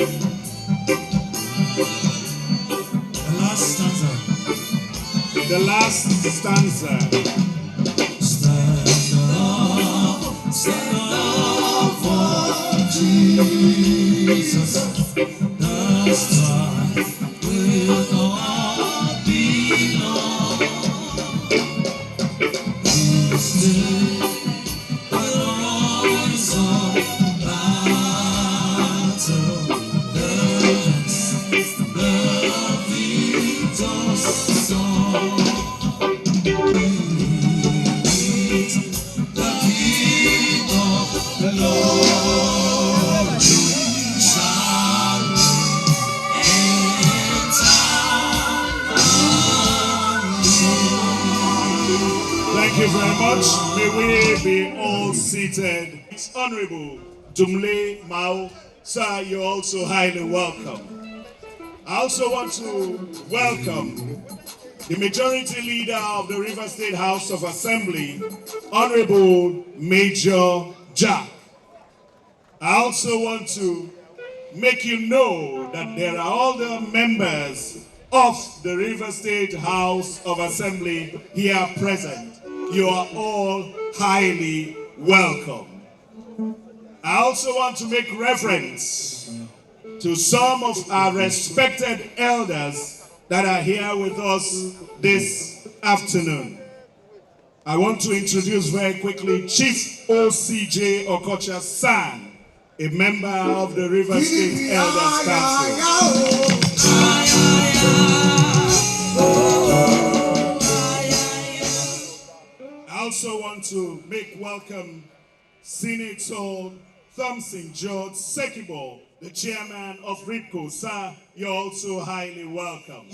The last stanza. Stand up for Jesus. The strife will not be long. This day the rise of battle, the victor's song. The Lord shall enter. Thank you very much. May we be all seated. It's Honorable Dumle Mao. Sir, you're also highly welcome. I also want to welcome the Majority Leader of the River State House of Assembly, Honorable Major Jack. I also want to make you know that there are other members of the River State House of Assembly here present. You are all highly welcome. I also want to make reference to some of our respected elders that are here with us this afternoon. I want to introduce very quickly Chief O.C.J. Okocha's son, a member of the River State Elders Council. I also want to make welcome Senator Thompson George Sekibo, the chairman of RIPCO. Sir, you're also highly welcome.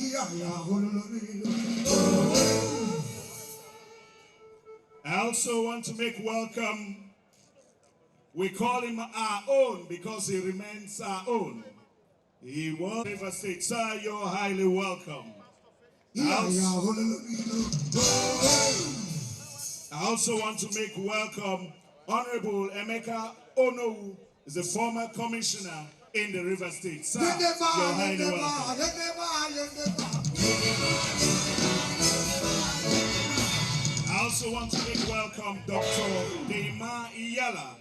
I also want to make welcome, we call him our own because he remains our own. He was River State. Sir, you're highly welcome. I also want to make welcome Honorable Emeka Onowu, is a former commissioner in the River State. Sir, you're highly welcome. I also want to make welcome Dr. Deima Iyala,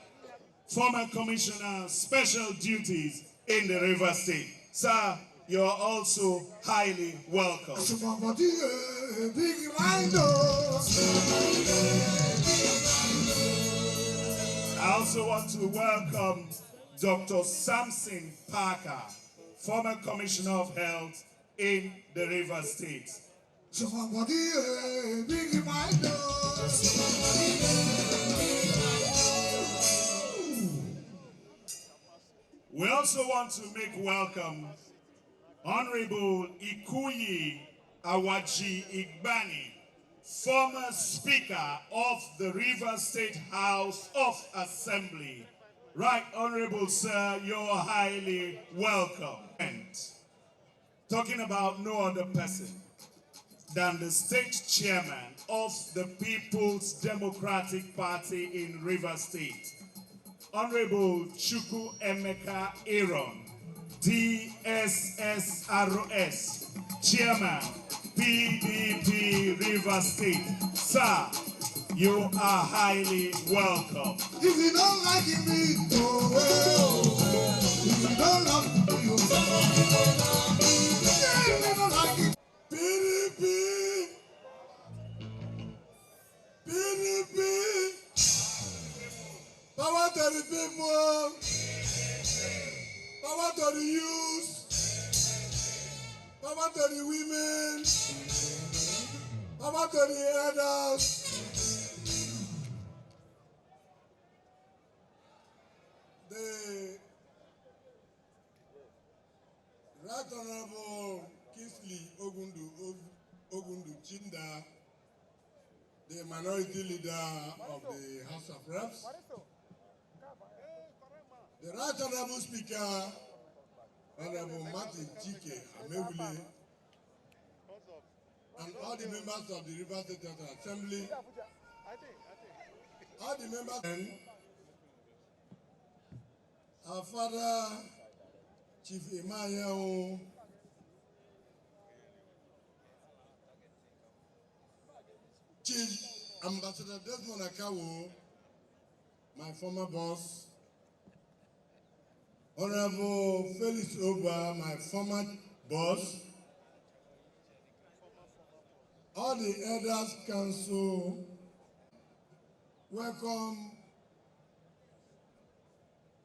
former commissioner, special duties in the River State. Sir, you're also highly welcome. I also want to welcome Dr. Samson Parker, former Commissioner of Health in the River State. We also want to make welcome Honorable Ikuyi Awaji Igbani, former Speaker of the River State House of Assembly. Right, Honorable Sir, you're highly welcome. And talking about no other person than the state chairman of the People's Democratic Party in River State, Honorable Chukwu Emeka Aaron, DSSRS, Chairman, PDP River State. Sir, you are highly welcome. If you don't like it, go away. If you don't love it, you don't like it. PDP. PDP. Power to the people. Power to the youth. Power to the women. Power to the elders. The Right Honorable Kingsley Ogundu Chinda, the minority leader of the House of Reps, the Right Honorable Speaker, Honorable Martin Amaewhule, and all the members of the River State Assembly, all the members, and our father, Chief Emmanuel, Chief Ambassador Desmond Akawo, my former boss, Honorable Felix Oba, my former boss, all the Elders Council, welcome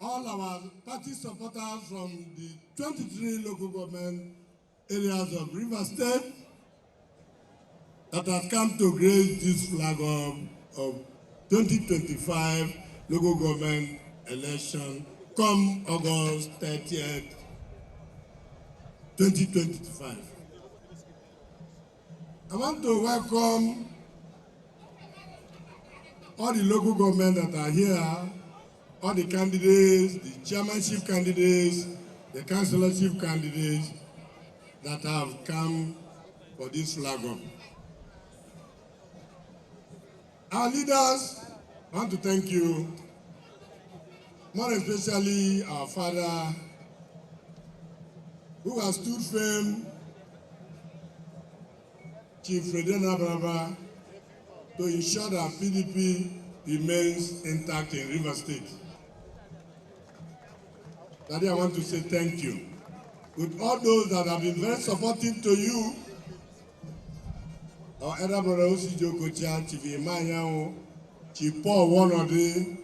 all our party supporters from the 23 local government areas of River State that have come to grace this flag of 2025 local government election come August 30th, 2025. I want to welcome all the local government that are here, all the candidates, the chairmanship candidates, the councillorship candidates that have come for this flag up. Our leaders, I want to thank you, more especially our father, who has stood firm, Chief Fredena Brava, to ensure that PDP remains intact in River State. Daddy, I want to say thank you. With all those that have been very supportive to you, our elder brother Osiju Okocha, Chief Emmanuel, Chief Paul Wanode,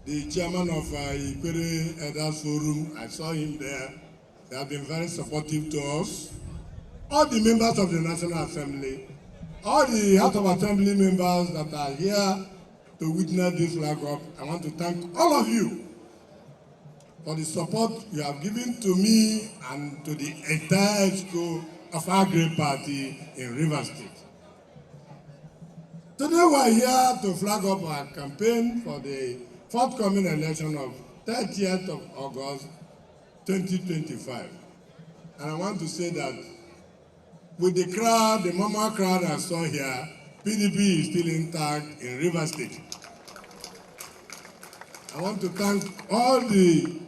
the chairman of Ikere Elders Forum, I saw him there. They have been very supportive to us. All the members of the National Assembly, all the House of Assembly members that are here to witness this flag up, I want to thank all of you for the support you have given to me and to the entire school of our great party in River State. Today we are here to flag up our campaign for the forthcoming election of 30th of August 2025. And I want to say that with the crowd, the normal crowd I saw here, PDP is still intact in River State. I want to thank all the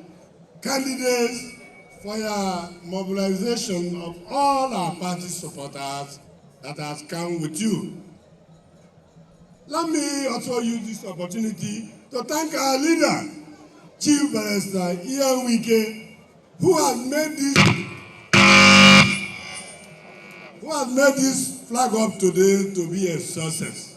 candidates for your mobilization of all our party supporters that has come with you. Let me also use this opportunity to thank our leader, Chief Barrister Ian Wike, who has made this flag up today to be a success.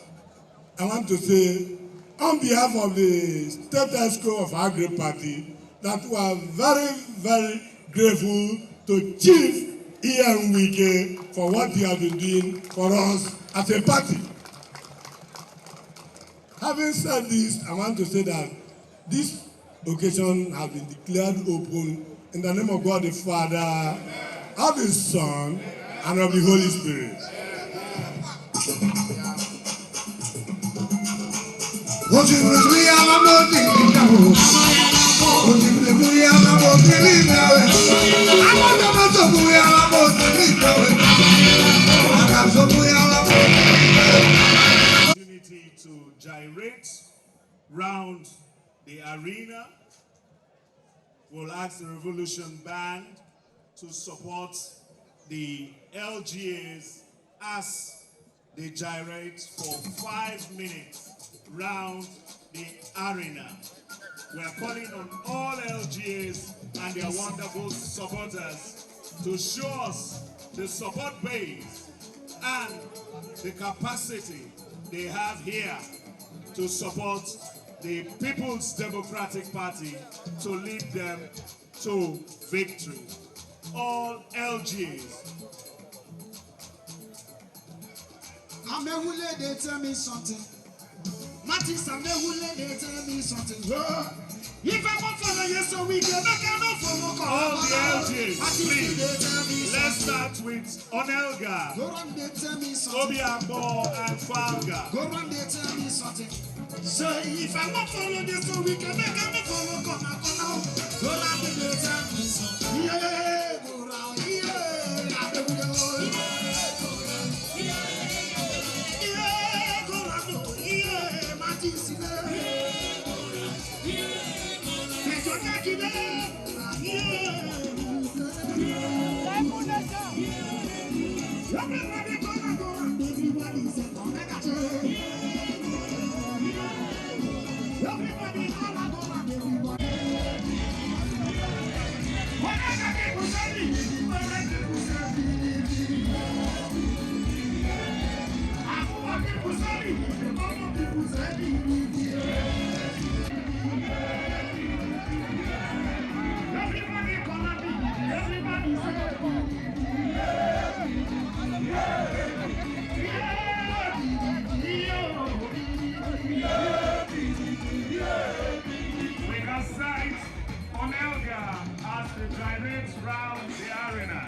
I want to say, on behalf of the State ESCO of our great party, that we are very, very grateful to Chief Ian Wike for what he has been doing for us as a party. Having said this, I want to say that this occasion has been declared open in the name of God the Father, of His Son, and of the Holy Spirit. Opportunity to gyrate round the arena. We'll ask the Revolution Band to support the LGAs as they gyrate for 5 minutes round the arena. We are calling on all LGAs and their wonderful supporters to show us the support base and the capacity they have here to support the People's Democratic Party to lead them to victory. All LGAs. Amaewhule, they tell me something. Martin Amaewhule, they tell me something. If I want follow you, so we can not follow. All the LGAs, please. Let's start with Onelga, Go on, they tell me something. Obiambo, and Falga. Go on, they tell me something. So if I want follow this, so we can not follow. Go on, they tell me something. Yeah, go round, yeah. Yeah, go round, yeah. Martin Amaewhule. Round the arena.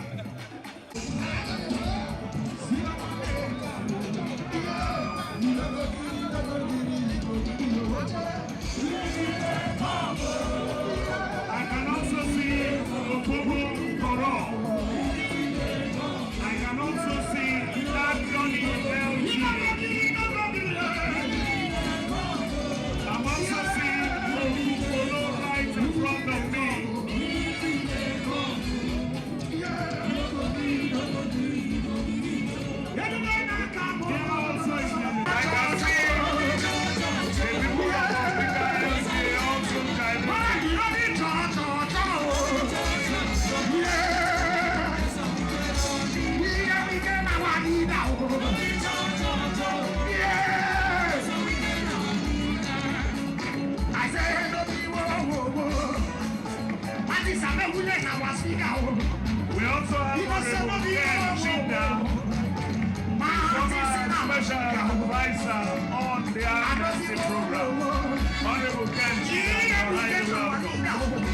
I can also see Oko-Jumbo. I can also see that Johnny LG. I'm also seeing Oko-Jumbo right in front of me. We also have special advisor on the amnesty program. Honorable Ken, you're highly welcome.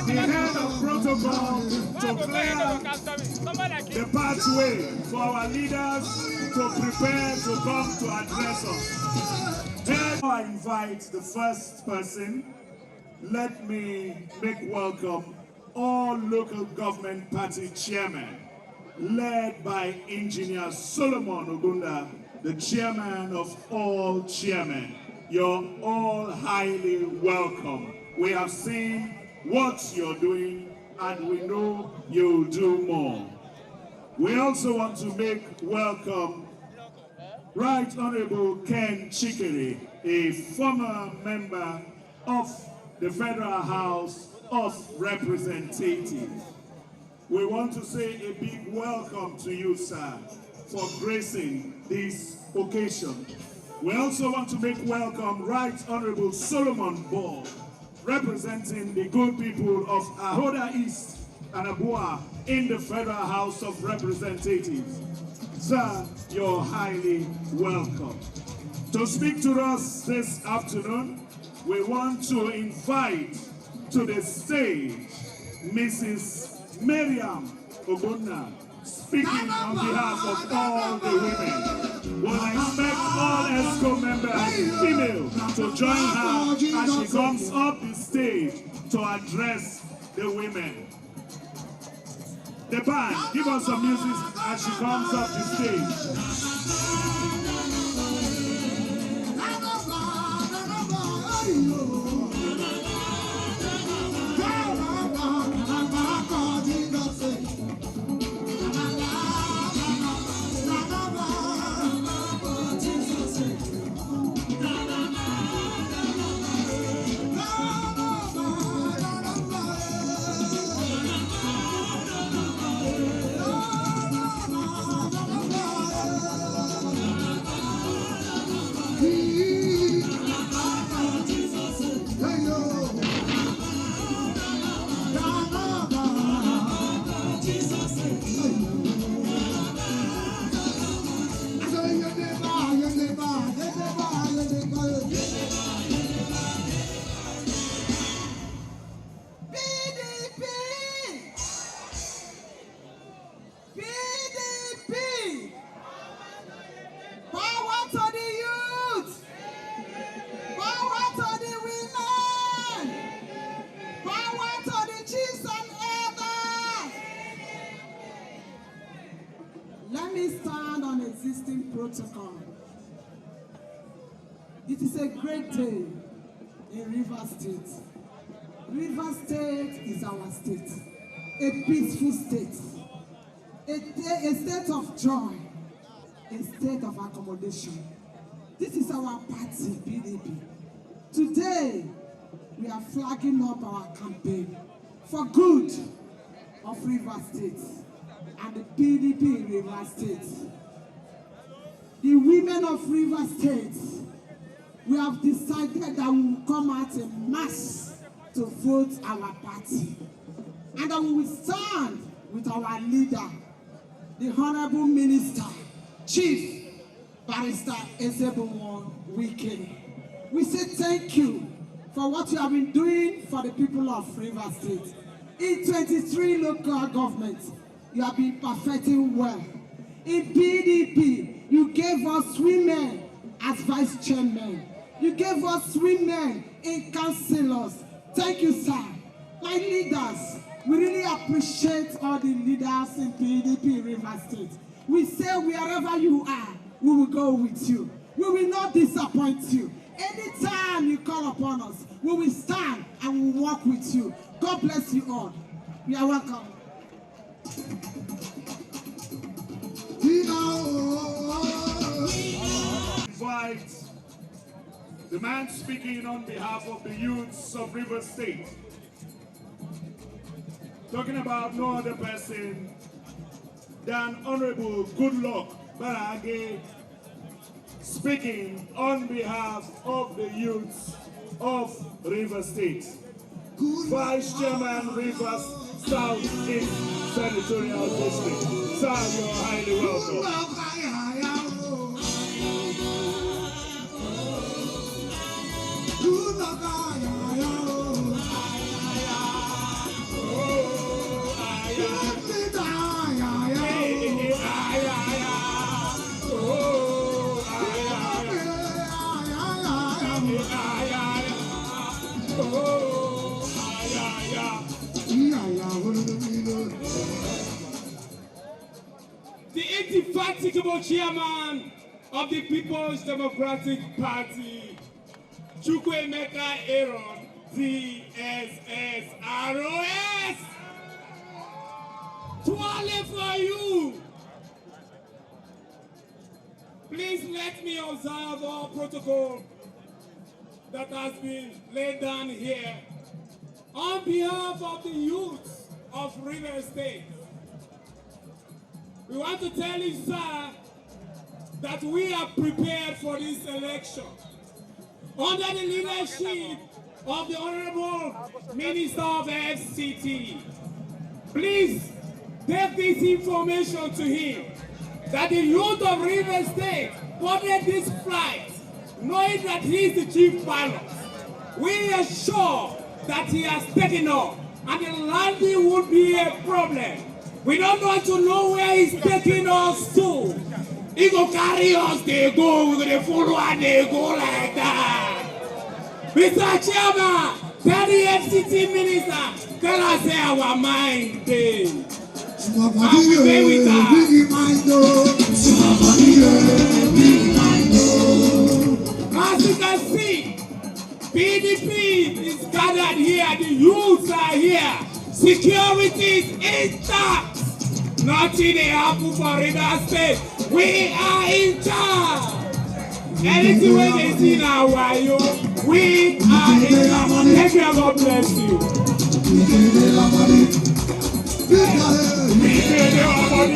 The head of protocol to clear the pathway for our leaders to prepare to come to address us. Now I invite the first person. Let me make welcome all local government party chairmen, led by Engineer Solomon Ogunda, the chairman of all chairmen. You're all highly welcome. We have seen what you're doing and we know you'll do more. We also want to make welcome Right Honorable Ken Chikere, a former member of the Federal House of Representatives. We want to say a big welcome to you, sir, for gracing this occasion. We also want to make welcome Right Honorable Solomon Ball, representing the good people of Ahoda East and Abua in the Federal House of Representatives. Sir, you're highly welcome. To speak to us this afternoon, we want to invite to the stage Mrs. Miriam Ogbonna, speaking on behalf of all the women. We'll expect all ESCO members, female, to join her as she comes up the stage to address the women. The band, give us some music as she comes up the stage. Protocol. It is a great day in Rivers State. Rivers State is our state, a peaceful state. a state of joy, a state of accommodation. This is our party, PDP. Today, we are flagging up our campaign for good of Rivers State and the PDP in Rivers State. The women of Rivers State, we have decided that we will come out in mass to vote our party. And that we will stand with our leader, the Honorable Minister, Chief Barrister Wike. We say thank you for what you have been doing for the people of Rivers State. In 23 local governments, you have been perfecting well. In PDP, you gave us women as vice chairmen. You gave us women in councillors. Thank you, sir. My leaders, we really appreciate all the leaders in PDP Rivers State. We say wherever you are, we will go with you. We will not disappoint you. Anytime you call upon us, we will stand and we will walk with you. God bless you all. You are welcome. Invite the man speaking on behalf of the youths of Rivers State, talking about no other person than Honorable Goodluck Barage, speaking on behalf of the youths of Rivers State. Vice Chairman Rivers South East Senatorial District. Sir, you're highly welcome. The indefatigable chairman of the People's Democratic Party, Chukwuemeka Aaron, DSSROS. Twirling for you. Please let me observe all protocol that has been laid down here on behalf of the youth of Rivers State. We want to tell you, sir, that we are prepared for this election. Under the leadership of the Honorable Minister of FCT, please take this information to him that the youth of Rivers State boarded this flight knowing that he is the chief pilot. We are sure that he has taken off and the landing would be a problem. We don't want to know where he's taking us to. He go carry us, they go, we're going to follow and they go like that. Mr. Chairman, tell the FCT minister, tell us our mind day. And we pay with that. As you can see, PDP is gathered here, the youths are here, security is intact. Nothing happen for Rivers State. We are in charge. Anything when they see now, why you? We are in charge. Thank you, God bless you. We get our money. We get our money.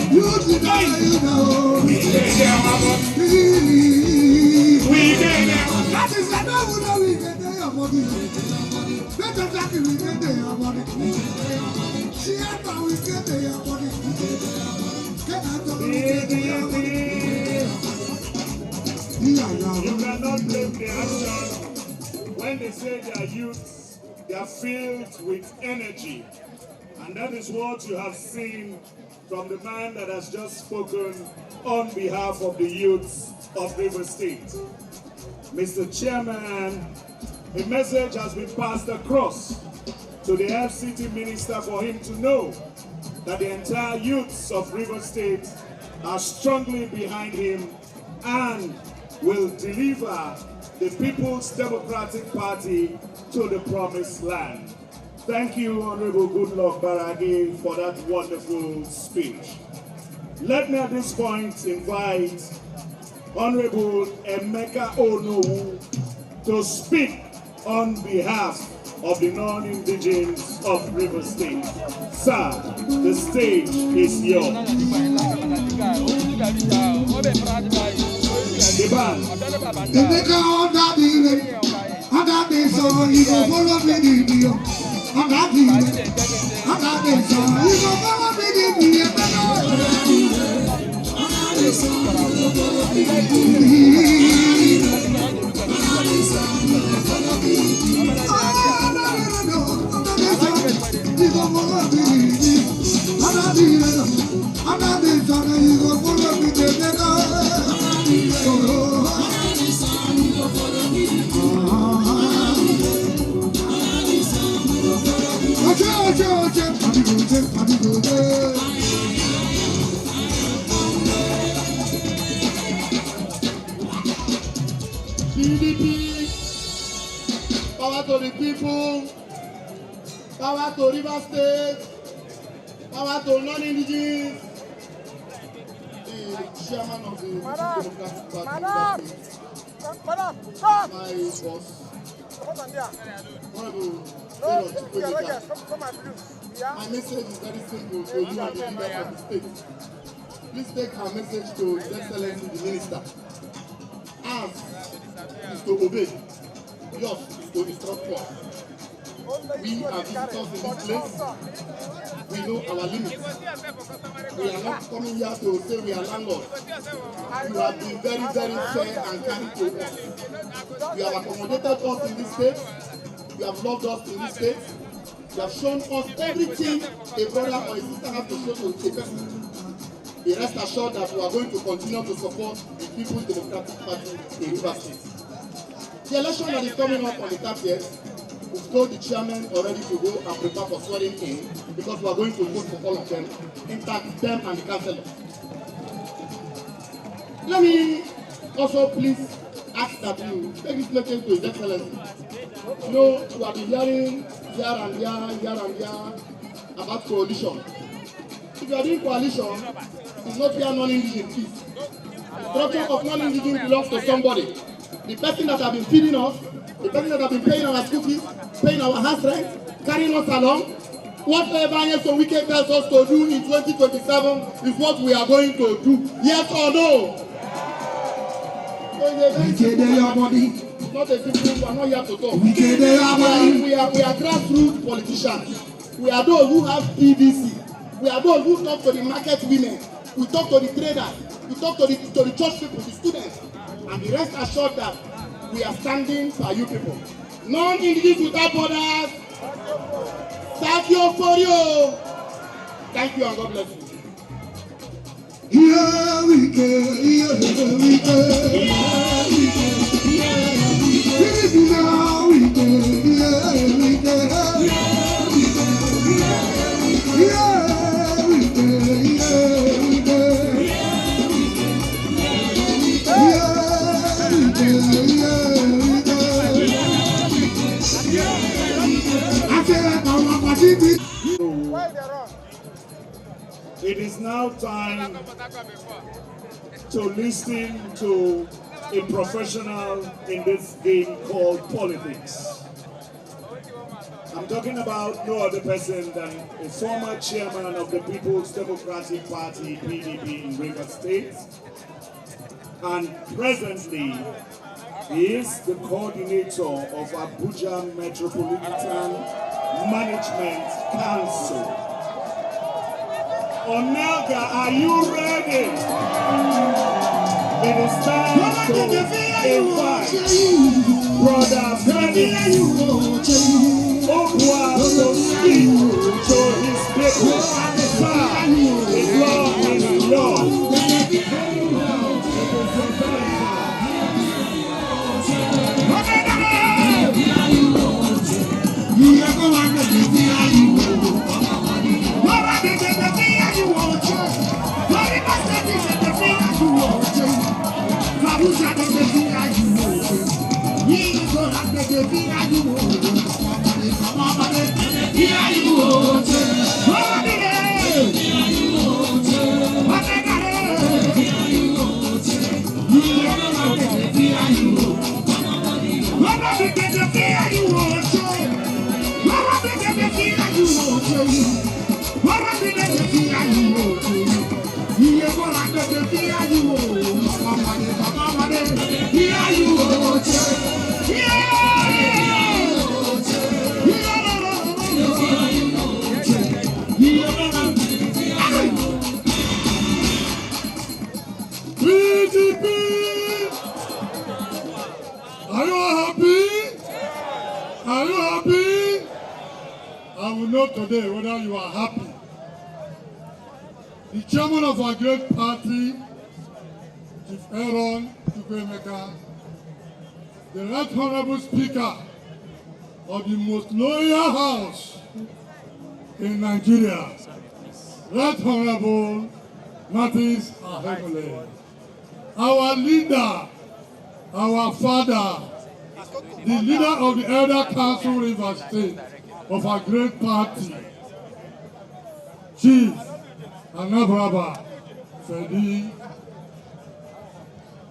That is the number we get our money. Better than we get our money. We get our money. You cannot blame the action when they say they are youths, they are filled with energy. And that is what you have seen from the man that has just spoken on behalf of the youths of Rivers State. Mr. Chairman, a message has been passed across to the FCT minister for him to know that the entire youths of Rivers State are strongly behind him and will deliver the People's Democratic Party to the promised land. Thank you, Honorable Goodluck Barage, for that wonderful speech. Let me at this point invite Honorable Emeka Onowu to speak on behalf of the non-indigenes of Rivers State. Sir, the stage is yours. The band. PDP, power to the people, power to River State, power to non-indigenes, the chairman of the Democratic Party, my boss, my message is very simple to you and the leaders of the state. Please take our message to His Excellency the Minister. Ours is to obey. Yours is to instruct us. We are visitors in this place. We know our limits. We are not coming here to say we are landlords. You have been very, very fair and kind to us. You have accommodated us in this state. You have loved us in this state. You have shown us everything a brother or a sister has to show to a person. Be rest assured that we are going to continue to support the People's Democratic Party in River State. The election that is coming up on the 30th, we've told the chairman already to go and prepare for swearing in because we are going to vote for all of them, in fact, them and the councillor. Let me also please ask that you take this message to His Excellency. You know, we have been hearing here and there about coalition. If you are doing coalition, it's not pure non-indigene peace. The structure of non-indigene belongs to somebody. The person that have been feeding us, the person that have been paying our school fees, paying our house rent, carrying us along, whatever Nyesom Wike tells us to do in 2027 is what we are going to do. Yes or no? So it's not a simple, we are not here to talk. We are grassroots politicians. We are those who have PVC. We are those who talk to the market women. We talk to the traders. We talk to the church people, the students. And be rest assured that we are standing by you people. Non-indigenous without borders. Thank you for you. Thank you and God bless you. Here we go, here we go, here we go, now we go, here we go, It is now time to listen to a professional in this game called politics. I'm talking about no other person than a former chairman of the People's Democratic Party, PDP in Rivers State, and presently he is the coordinator of Abuja Metropolitan Management Council. Onelga, are you ready? It is time to invite Brother Freddy Okwa to speak to his people. Sir, the floor is yours. Are you happy? Are you happy? I will know today whether you are happy. The chairman of our great party, Chief Aaron Chukwuemeka, the Right Honorable Speaker of the most loyal house in Nigeria, Right Honorable Martin Amaewhule, our leader, our father, the leader of the Elder Council Rivers State of our great party, Chief Anabraba Fedi.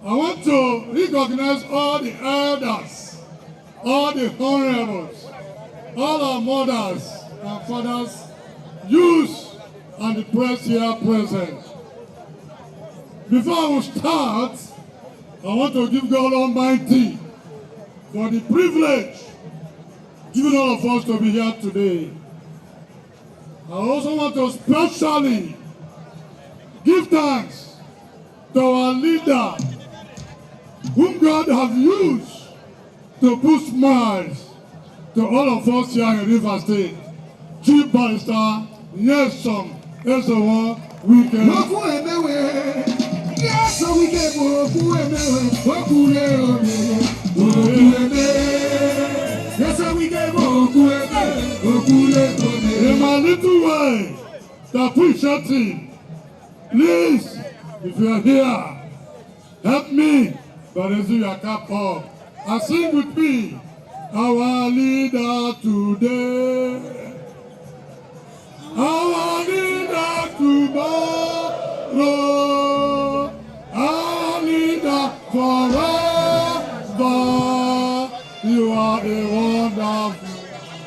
I want to recognize all the elders, all the honorables, all our mothers and fathers, youths, and the press here present. Before I will start, I want to give God Almighty for the privilege given all of us to be here today. I also want to specially give thanks to our leader, whom God has used to put smiles to all of us here in River State. Chief Barrister Nyesom Wike. Yes, so we get more. Yes, so we get more. In my little way, to appreciate him, please, if you are here, help me by raising your cap up and sing with me, our leader today, our leader tomorrow, our leader forever.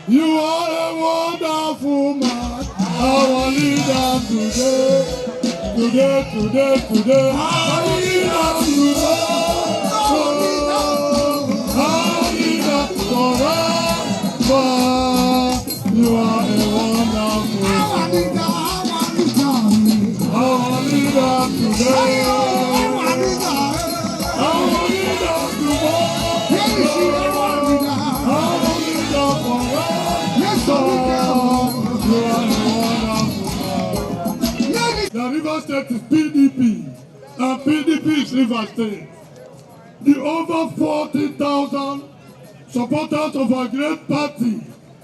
You are a wonderful man, our leader today, our leader our leader forever. You are a wonderful man, our leader today, our leader the River State is PDP, and PDP is River State. The over 40,000 supporters of our great party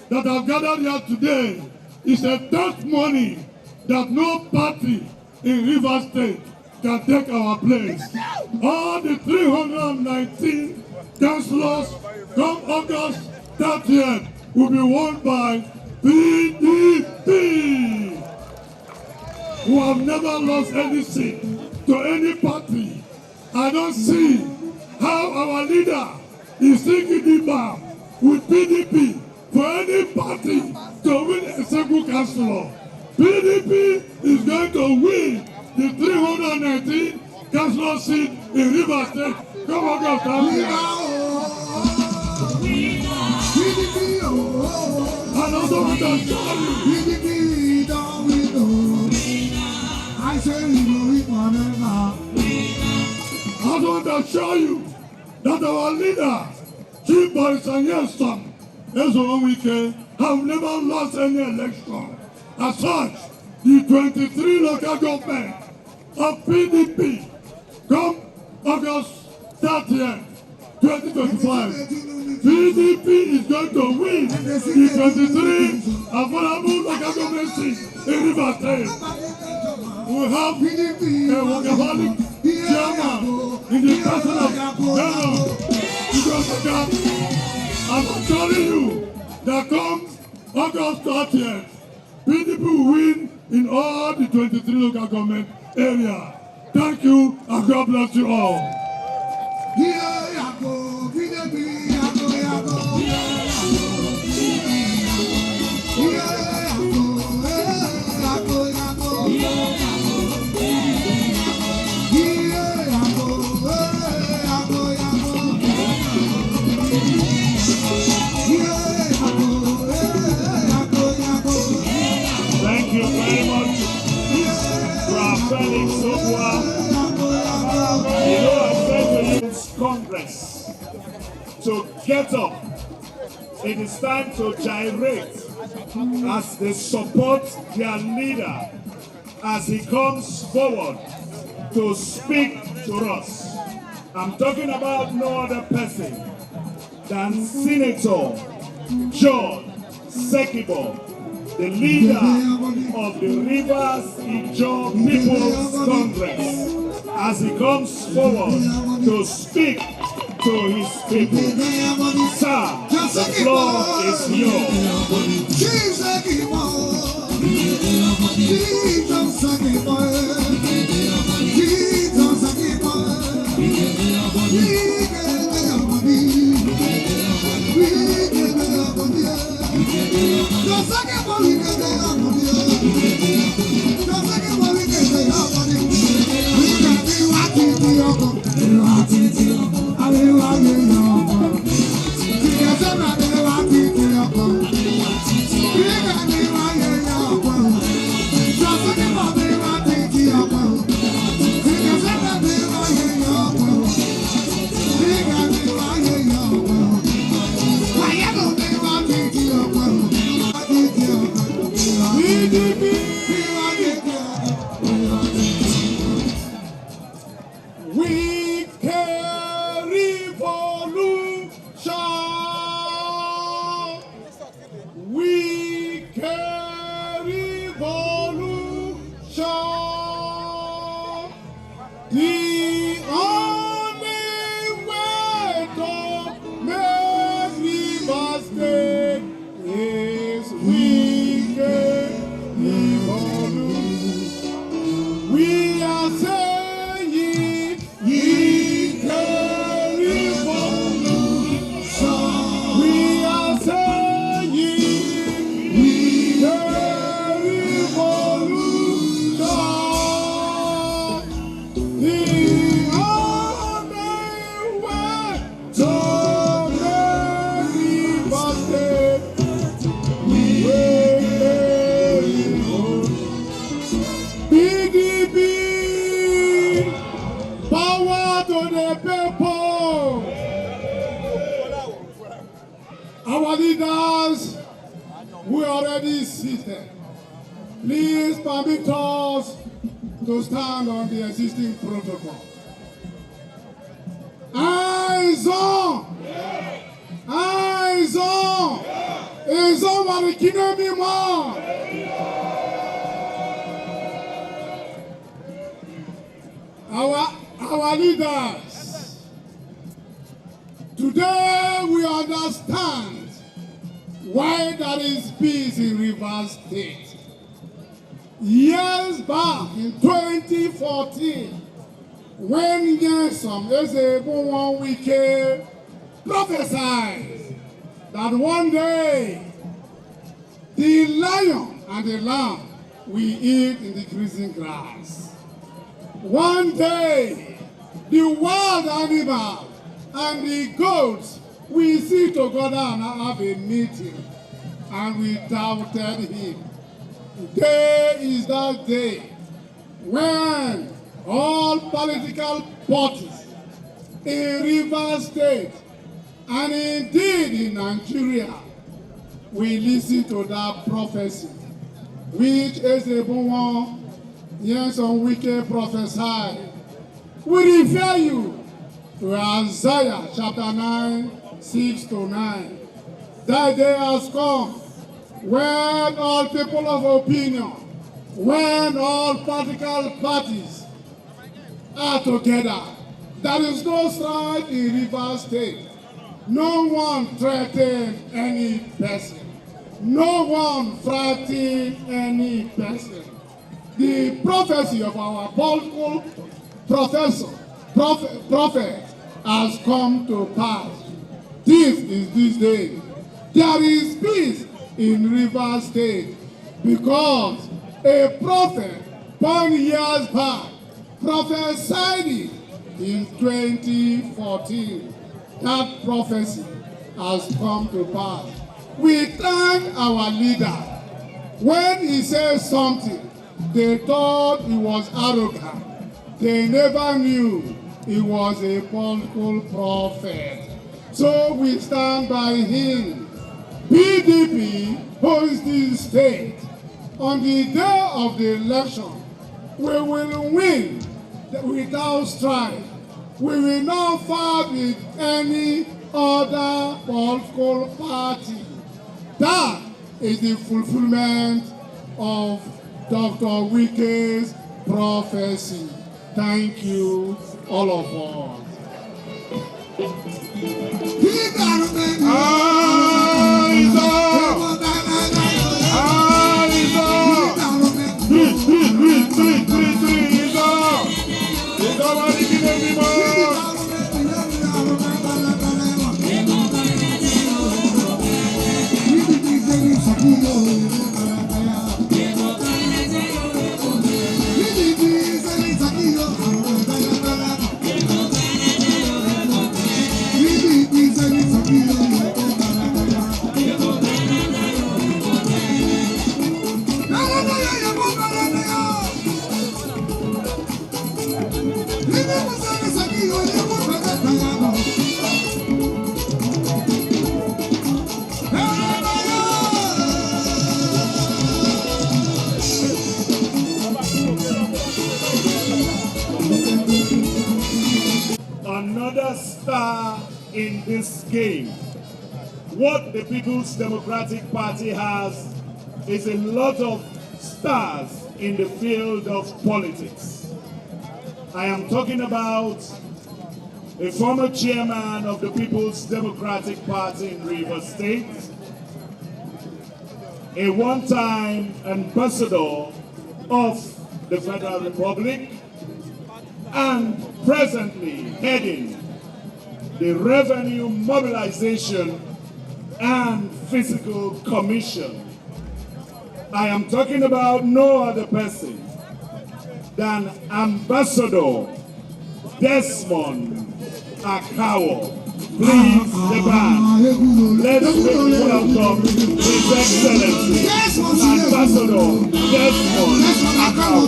that have gathered here today is a testimony that no party in River State can take our place. All the 319 councillors come August 30th will be won by PDP, who have never lost any seat to any party. I don't see how our leader is thinking deeper with PDP for any party to win a single councillor. PDP is going to win the 319 councillor seat in River State. Come on, guys. And also we can show you. I say we will eat whatever. I want to show you that our leader, Chief Barrister Nyesom Wike, have never lost any election. As such, the 23 local government of PDP come August 30th, 2025. PDP is going to win the 23 available local government seats in River State. We have a workaholic chairman in the person of Egbetokun. I'm telling you that comes August 30th, PDP will win in all the 23 local government areas. Thank you and God bless you all. leaders to get up. It is time to gyrate as they support their leader as he comes forward to speak to us. I'm talking about no other person than Senator John Sekibo, the leader of the Rivers Ijaw People's Congress, as he comes forward to speak to his people. Sir, the floor is yours. Our leaders, we are already seated. Please permit us to stand on the existing protocol. Eyes on! Eyes on! Eyes on Marikine Mimo! Our leaders, today we understand why there is peace in Rivers State. Years back in 2014, when Nyesom Wike prophesied that one day the lion and the lamb will eat in the grazing grass. One day the wild animal and the goats will sit together and have a meeting, and we doubted him. Today is that day when all political parties in Rivers State and indeed in Nigeria will listen to that prophecy, which Ezebunwan Nyesom Wike prophesied. We refer you to Isaiah chapter 9, 6-9. That day has come when all people of opinion, when all political parties are together. There is no strife in Rivers State. No one threatened any person. No one frightened any person. The prophecy of our political prophet has come to pass. This is this day. There is peace in Rivers State because a prophet born years back prophesied it in 2014. That prophecy has come to pass. We thank our leader. When he says something, they thought he was arrogant. They never knew he was a political prophet. So we stand by him. PDP holds the state. On the day of the election, we will win without strife. We will not fight with any other political party. That is the fulfillment of Dr. Wike's prophecy. Thank you, all of us. Another star in this game. What the People's Democratic Party has is a lot of stars in the field of politics. I am talking about a former chairman of the People's Democratic Party in Rivers State, a one-time ambassador of the Federal Republic, and presently heading the Revenue Mobilization and Fiscal Commission. I am talking about no other person than Ambassador Desmond Akawo. Please, the band, let's welcome His Excellency, Ambassador Desmond Akawo.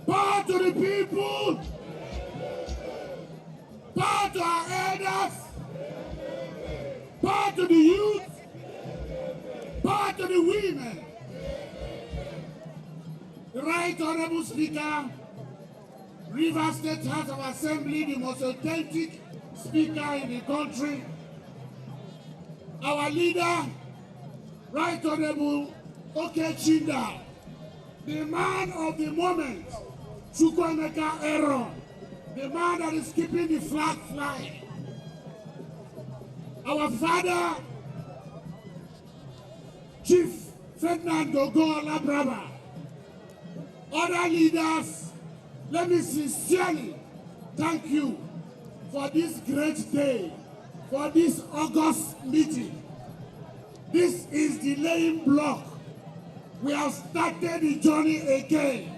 Power to the people, power to our elders, power to the youth, power to the women. The Right Honorable Speaker, Rivers State House of Assembly, the most authentic speaker in the country. Our leader, Right Honorable Oko-Jumbo, the man of the moment, Chukwuemeka Aaron, the man that is keeping the flag flying. Our father, Chief Ferdinand Gogo Olabraba, other leaders, let me sincerely thank you for this great day, for this August meeting. This is the laying block. We have started the journey again,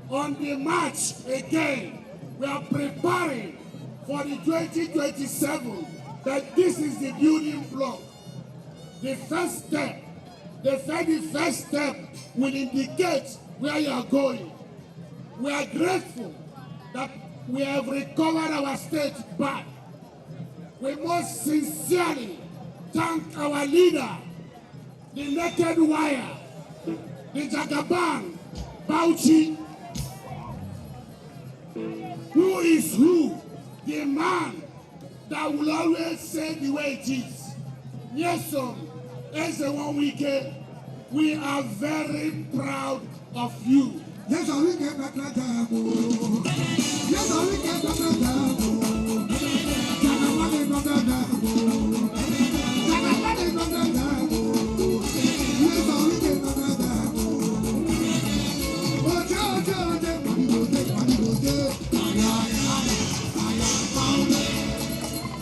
on the march again. We are preparing for the 2027, that this is the building block. The first step, the first step will indicate where you are going. We are grateful that we have recovered our state back. We must sincerely thank our leader, the naked wire, the Jagaban, Bauchi, who is who, the man that will always say the way it is. Nyesom, Wike, we are very proud of you. Yes, we get back. Yes, we get back.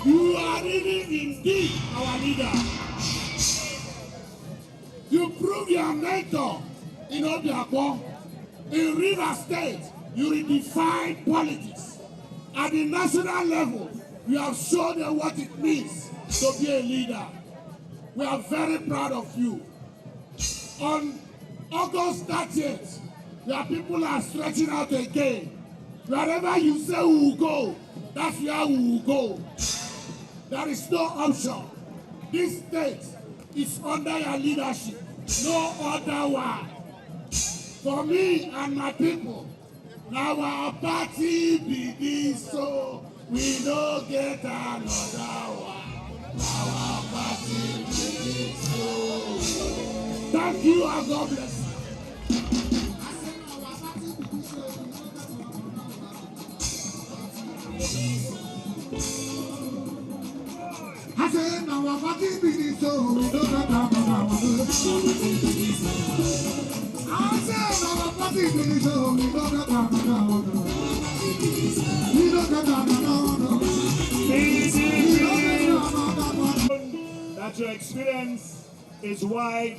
You are really indeed our leader. You prove your mentor in Obiakpon. In River State, you redefine politics. At the national level, you have shown them what it means to be a leader. We are very proud of you. On August 30th, your people are stretching out again. Wherever you say we will go, that's where we will go. There is no option. This state is under your leadership. No other one. For me and my people, now our party begins, so we don't get another one. Our party begins, so. Thank you and God bless you. I said, now our party begins, so we don't get another one. I said, now our party begins, so we don't get another one. We don't get another one. That your experience is wide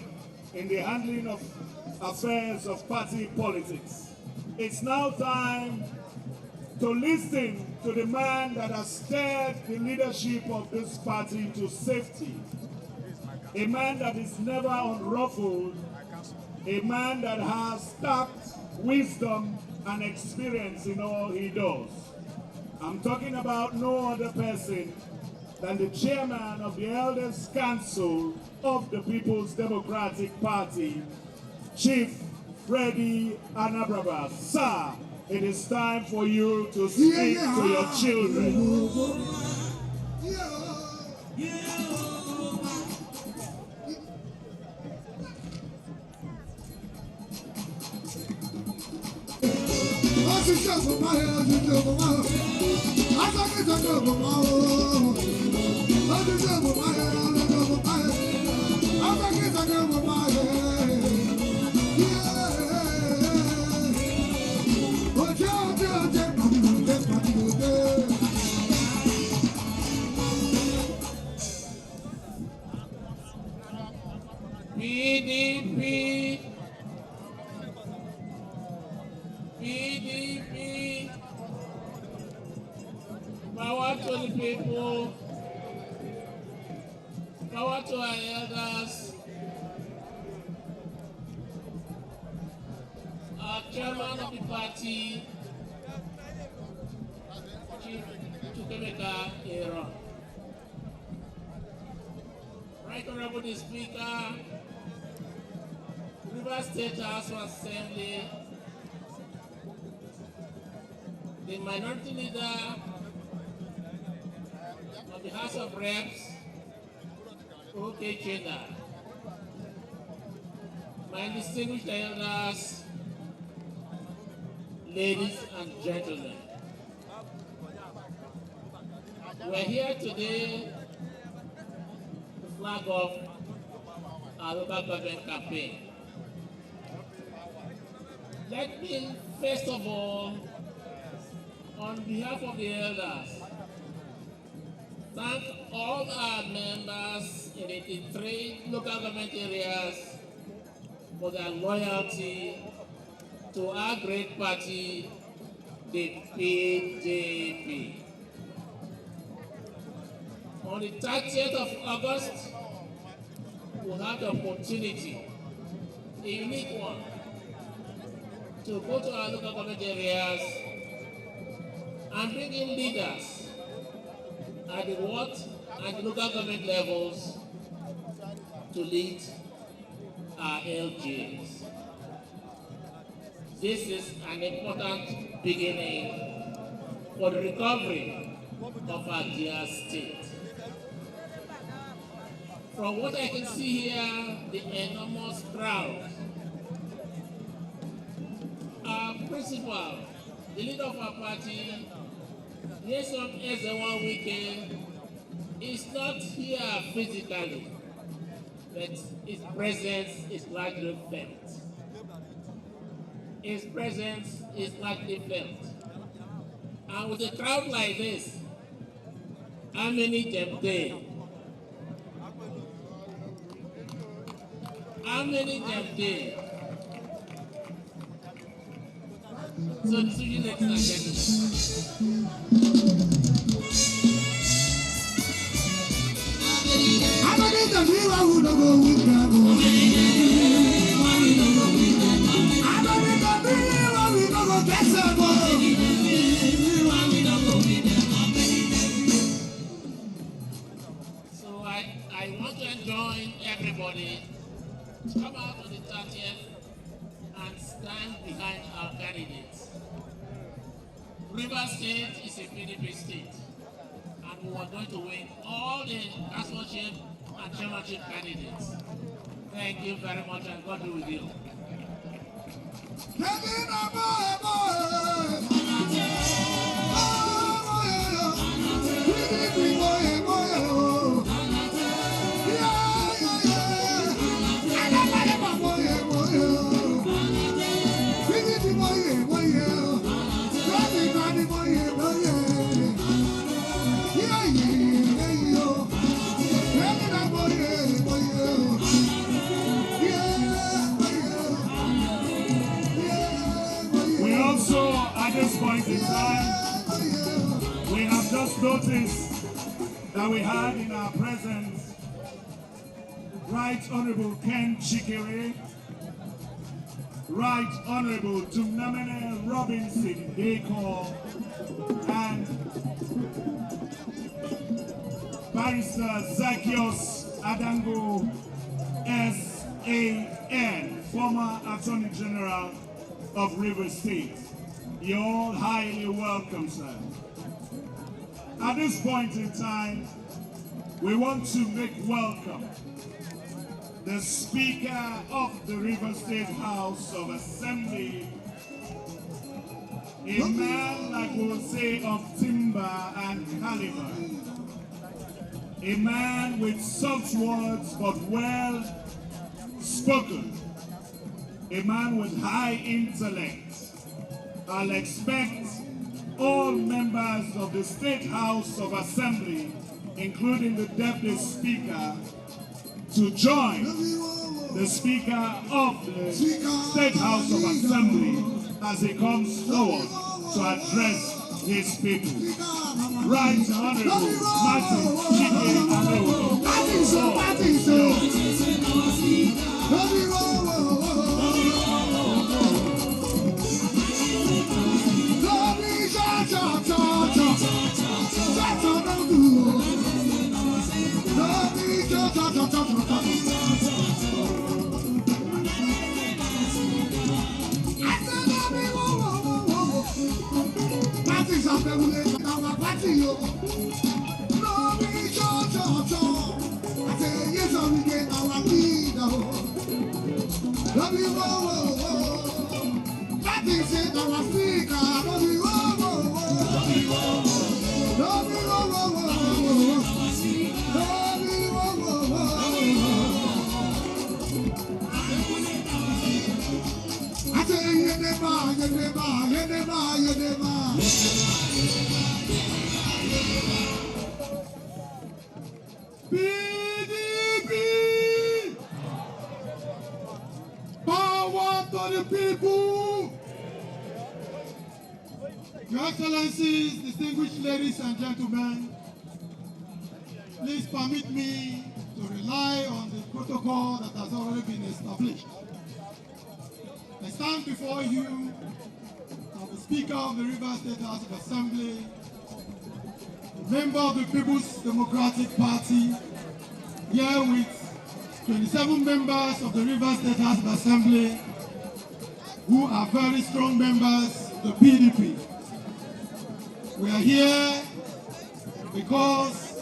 in the handling of affairs of party politics. It's now time to listen to the man that has steered the leadership of this party to safety. A man that is never unruffled. A man that has stacked wisdom and experience in all he does. I'm talking about no other person than the chairman of the Elders Council of the People's Democratic Party, Chief Freddy Anabraba. Sir, it is time for you to speak to your children. PDP, power to the people, power to our elders, our chairman of the party, Chief Kekere-Ekun, Right Honorable the Speaker, River State House of Assembly, the minority leader of the House of Reps, Oko-Jumbo, my distinguished elders, ladies and gentlemen. We're here today to flag off our local government campaign. Let me, first of all, on behalf of the elders, thank all our members in the 3 local government areas for their loyalty to our great party, the PDP. On the 30th of August, we'll have the opportunity, a unique one, to go to our local government areas and bring in leaders at the ward and the local government levels to lead our LGs. This is an important beginning for the recovery of our dear state. From what I can see here, the enormous crowd, our principal, the leader of our party, Nyesom Wike, is not here physically, but his presence is largely felt. His presence is largely felt. And with a crowd like this, how many them there? How many them there? So the student ladies and gentlemen. How many of you are who don't go with them? How many of you are who don't go get some? So I want to enjoin everybody to come out on the 30th and stand behind our candidates. Rivers State is a PDP state, and we are going to win all the councilorship and chairmanship candidates. Thank you very much, and God be with you. At this point in time, we have just noticed that we had in our presence Right Honorable Ken Chikere, Right Honorable Tumnamene Robinson Deko, and Barrister Zacchaeus Adango S.A.N., former Attorney General of Rivers State. You're all highly welcome, sir. At this point in time, we want to make welcome the Speaker of the Rivers State House of Assembly, a man, like we'll say, of timber and caliber, a man with soft words but well spoken, a man with high intellect. I'll expect all members of the State House of Assembly, including the Deputy Speaker, to join the Speaker of the State House of Assembly as he comes forward to address his people. Right Honorable Martin Amaewhule. PDP! Power to the people! Your Excellencies, distinguished ladies and gentlemen, please permit me to rely on the protocol that has already been established. I stand before you as the Speaker of the Rivers State House of Assembly, a member of the People's Democratic Party, here with 27 members of the Rivers State House of Assembly who are very strong members of the PDP. We are here because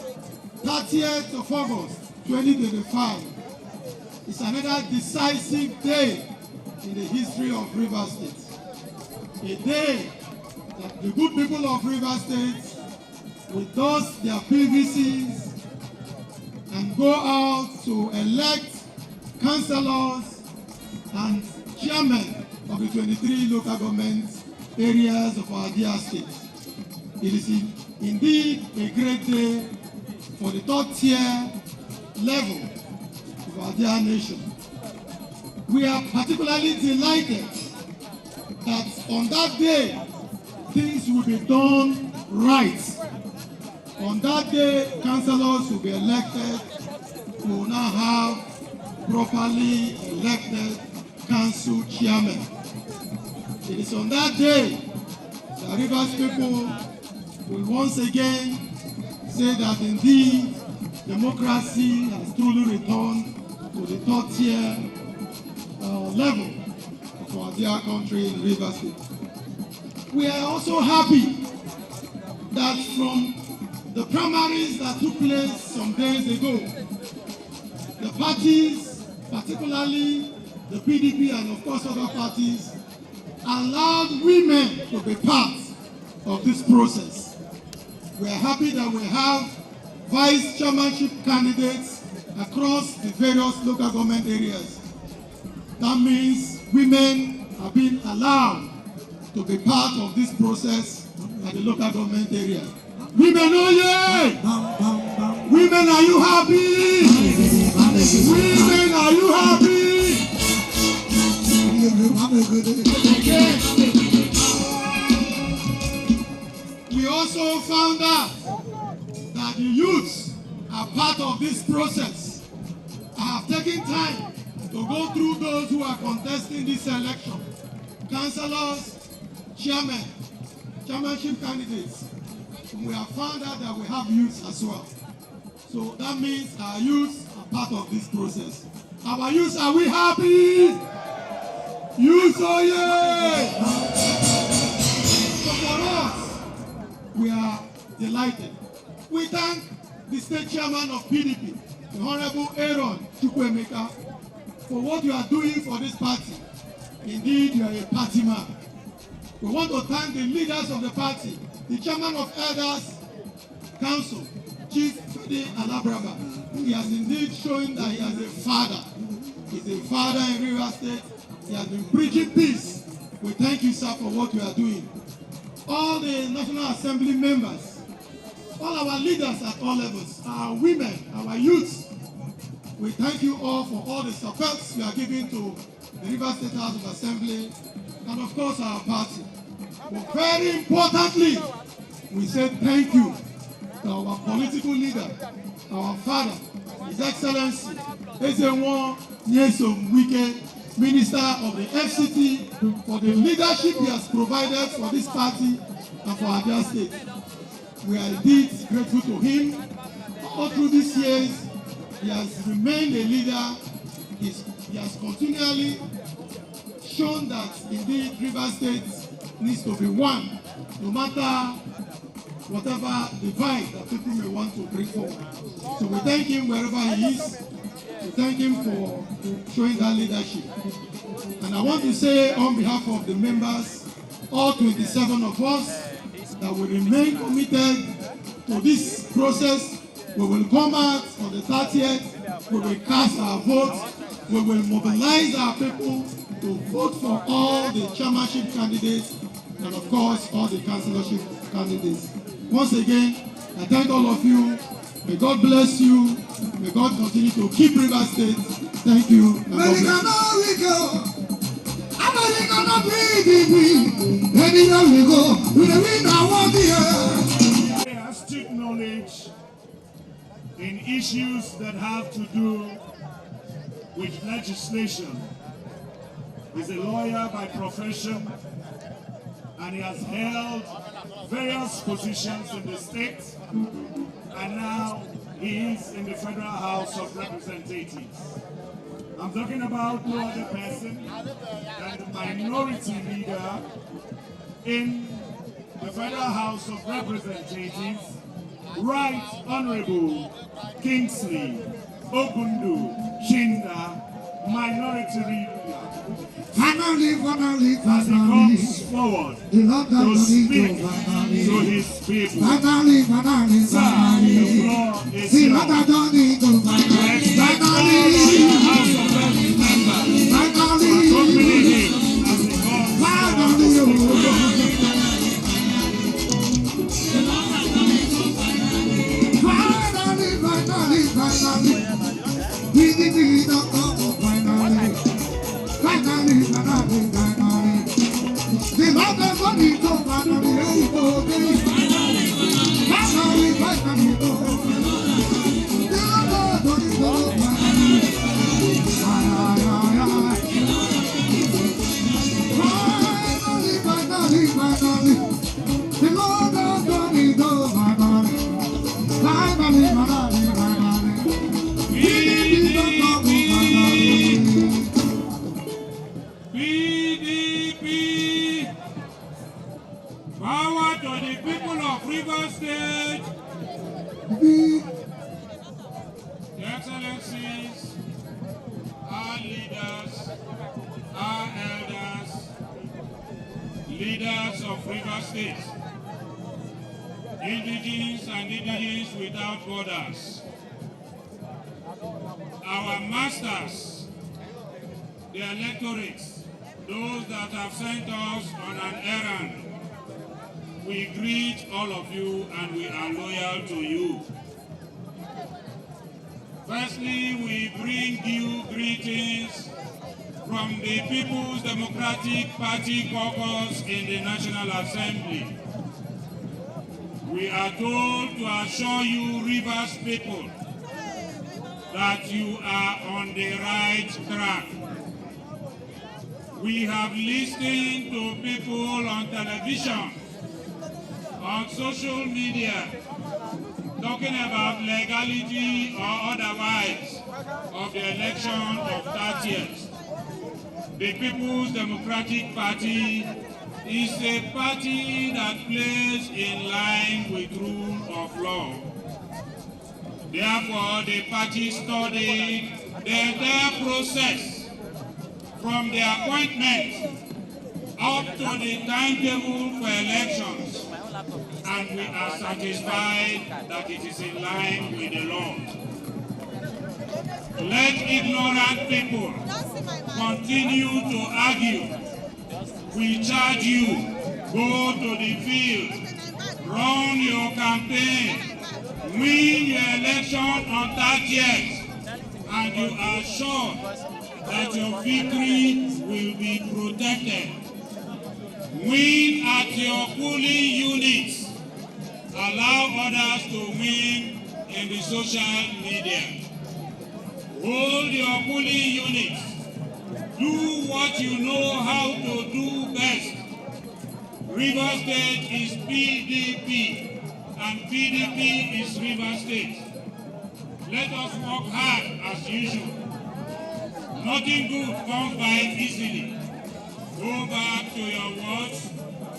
30th of August 2025 is another decisive day in the history of Rivers State. A day that the good people of Rivers State will dust their PVCs and go out to elect councillors and chairmen of the 23 local government areas of our dear state. It is indeed a great day for the third tier level of our dear nation. We are particularly delighted that on that day, things will be done right. On that day, councillors will be elected. We will now have properly elected council chairmen. It is on that day that Rivers people will once again say that indeed democracy has truly returned to the third tier level of our dear country in Rivers State. We are also happy that from the primaries that took place some days ago, the parties, particularly the PDP and of course other parties, allowed women to be part of this process. We are happy that we have vice chairmanship candidates across the various local government areas. That means women are being allowed to be part of this process at the local government area. Women, oh yeah! Women, are you happy? Women, are you happy? We also found out that the youths are part of this process. I have taken time to go through those who are contesting this election. Councillors, chairmen, chairmanship candidates. We have found out that we have youths as well. So that means our youths are part of this process. Our youths, are we happy? Youths, oh yeah! So for us, we are delighted. We thank the state chairman of PDP, the Honorable Aaron Chukwuemeka, for what you are doing for this party. Indeed, you are a party man. We want to thank the leaders of the party, the chairman of Elders Council, Chief Fede Alabraba. He has indeed shown that he has a father. He's a father in Rivers State. He has been preaching peace. We thank you, sir, for what you are doing. All the National Assembly members, all our leaders at all levels, our women, our youths, we thank you all for all the support you are giving to the Rivers State House of Assembly and of course our party. But very importantly, we say thank you to our political leader, our father, His Excellency Nyesom Wike, Minister of the FCT, for the leadership he has provided for this party and for our dear state. We are indeed grateful to him. All through these years, he has remained a leader. He has continually shown that indeed Rivers State needs to be one, no matter whatever divide that people may want to bring forward. So we thank him wherever he is. We thank him for showing that leadership. And I want to say on behalf of the members, all 27 of us, that we remain committed to this process. We will come out on the 30th. We will cast our votes. We will mobilize our people to vote for all the chairmanship candidates and of course all the councillorship candidates. Once again, I thank all of you. May God bless you. May God continue to keep Rivers State. Thank you. And God bless you. He has deep knowledge in issues that have to do with legislation. He's a lawyer by profession and he has held various positions in the state, and now he is in the Federal House of Representatives. I'm talking about no other person than the minority leader in the Federal House of Representatives, Right Honorable Kingsley Ogundu Chinda, minority leader. As he comes forward to speak to his people. Sir, the floor is yours. We expect all of the House of Representatives members to accompany him as he comes forward to speak to us. of Rivers State, Your Excellencies, our leaders, our elders, leaders of Rivers State, indigenes and indigenes without borders, our masters, the electorates, those that have sent us on an errand, we greet all of you and we are loyal to you. Firstly, we bring you greetings from the People's Democratic Party caucus in the National Assembly. We are told to assure you, Rivers people, that you are on the right track. We have listened to people on television, on social media, talking about legality or otherwise of the election of 30th. The People's Democratic Party is a party that plays in line with rule of law. Therefore, the party studied the entire process from the appointment up to the timetable for elections, and we are satisfied that it is in line with the law. Let ignorant people continue to argue. We charge you, go to the field, run your campaign, win your election on 30th, and you are sure that your victory will be protected. Win at your polling units. Allow others to win in the social media. Hold your polling units. Do what you know how to do best. Rivers State is PDP and PDP is Rivers State. Let us work hard as usual. Nothing good comes by easily. Go back to your wards,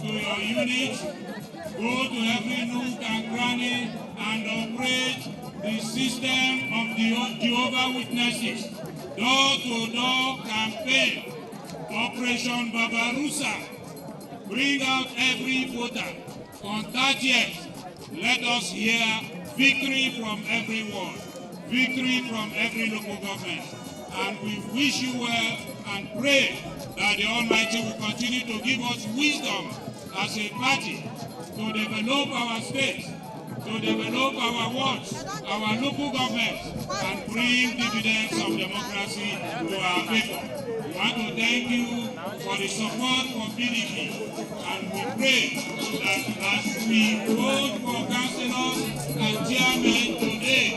to your units, go to every nook and cranny and operate the system of the Jehovah's Witnesses. Door-to-door campaign, Operation Barbarossa. Bring out every voter. On 30th, let us hear victory from every ward, victory from every local government. And we wish you well and pray that the Almighty will continue to give us wisdom as a party to develop our state, to develop our wards, our local governments, and bring dividends of democracy to our people. We want to thank you for the support for PDP, and we pray that as we vote for councillors and chairmen today,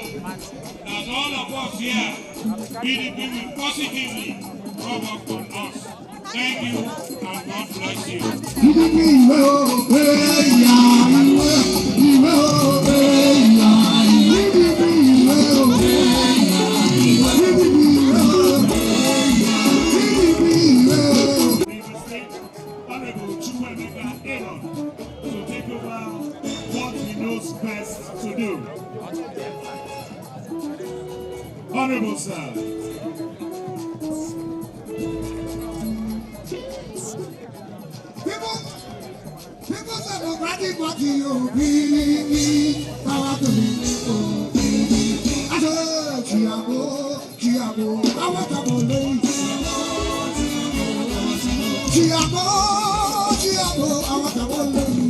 that all of us here, PDP will positively rub up on us. Thank you, and God bless you. Honorable to take over what he knows best to do. Honorable sir. People's Democratic Party, you be power to me. I said, Chiago, I want to believe. Chiago, I want to believe.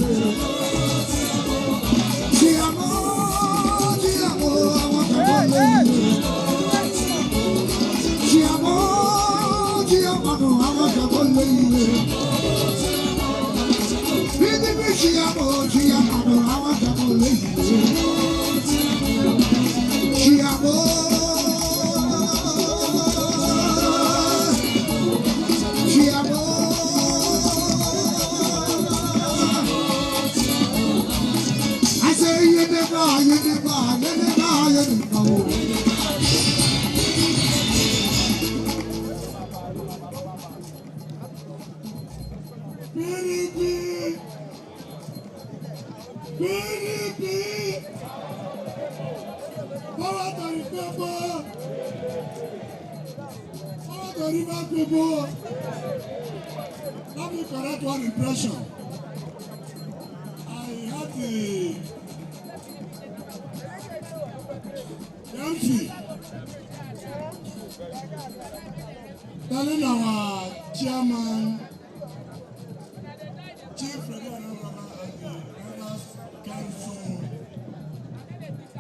Chiago, I want to believe. Chiago, I want to believe. Chiamo, I want to believe. Chiamo, I say you never. PDP. PDP! Power to the people! Power to river people! Let me correct one impression. I had the MC telling our chairman, Chief President Council